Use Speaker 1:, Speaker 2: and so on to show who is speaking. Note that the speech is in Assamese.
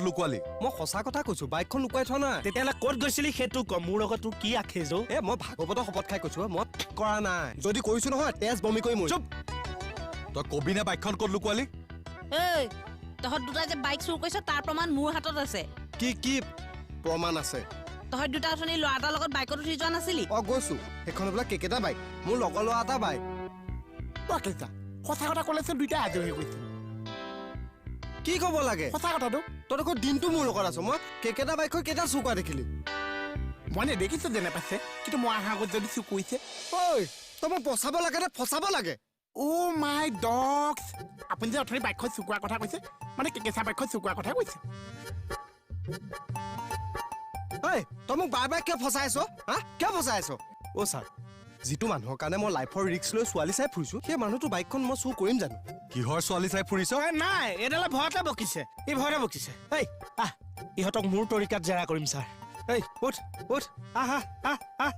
Speaker 1: লুকুৱালি মই সঁচা কথা কৈছো বাইকখন লুকুৱাই থোৱা নাই
Speaker 2: তেতিয়াহ'লে ক'ত গৈছিলি সেইটো কম মোৰ লগত তোৰ কি আখেজ
Speaker 1: মই ভাগৱতৰ শপত খাই কৈছো মই কৰা নাই যদি কৰিছো নহয় তেজ বমি কৰি মই
Speaker 3: চুপ তই কবি নে বাইকখন ক'ত লুকুৱালি
Speaker 4: এই তহঁত দুটা যে বাইক চুৰ কৰিছ তাৰ প্ৰমাণ মোৰ হাতত আছে
Speaker 1: কি কি প্ৰমাণ আছে
Speaker 4: তহঁত দুটা অথনি ল'ৰা এটাৰ লগত বাইকত উঠি যোৱা নাছিলি
Speaker 1: গৈছো সেইখন বোলা কেকেটা বাইক মোৰ লগৰ ল'ৰা এটা বাইক
Speaker 2: সঁচা কথা ক'লেচোন দুইটা আজৰি হৈ গৈছে
Speaker 1: কি ক'ব লাগে
Speaker 2: সঁচা কথাটো
Speaker 1: তই দেখোন দিনটো মোৰ লগত আছ মই কেকেটা বাইক কেইটা চুৰ কৰা দেখিলি
Speaker 2: মই নেদেখিছো যেনে পাইছে কিন্তু মই অহাৰ আগত যদি চুৰ কৰিছে
Speaker 1: ঐ তই মোক বচাব লাগে নে ফচাব লাগে
Speaker 2: অ' মাই ডগছ আপুনি যে অথনি বাইকখন চুৰ কৰাৰ কথা কৈছে মানে কেঁচা বাইকখন চুৰ কৰাৰ কথা কৈছে
Speaker 1: ঐ তই মোক বাৰে বাৰে কিয় ফচাই আছ হা কিয় ফচাই আছ অ' ছাৰ যিটো মানুহৰ কাৰণে মই লাইফৰ ৰিস্ক লৈ ছোৱালী চাই ফুৰিছো সেই মানুহটো বাইকখন মই চুৰ কৰিম জানো
Speaker 3: কিহৰ ছোৱালী চাই ফুৰিছ
Speaker 2: নাই এইডালে ভয়তে বকিছে এই ভয়তে বকিছে এই আহ ইহঁতক মোৰ তৰিকাত জেৰা কৰিম ছাৰ
Speaker 1: এই উঠ উঠ আহ আহ আহ আহ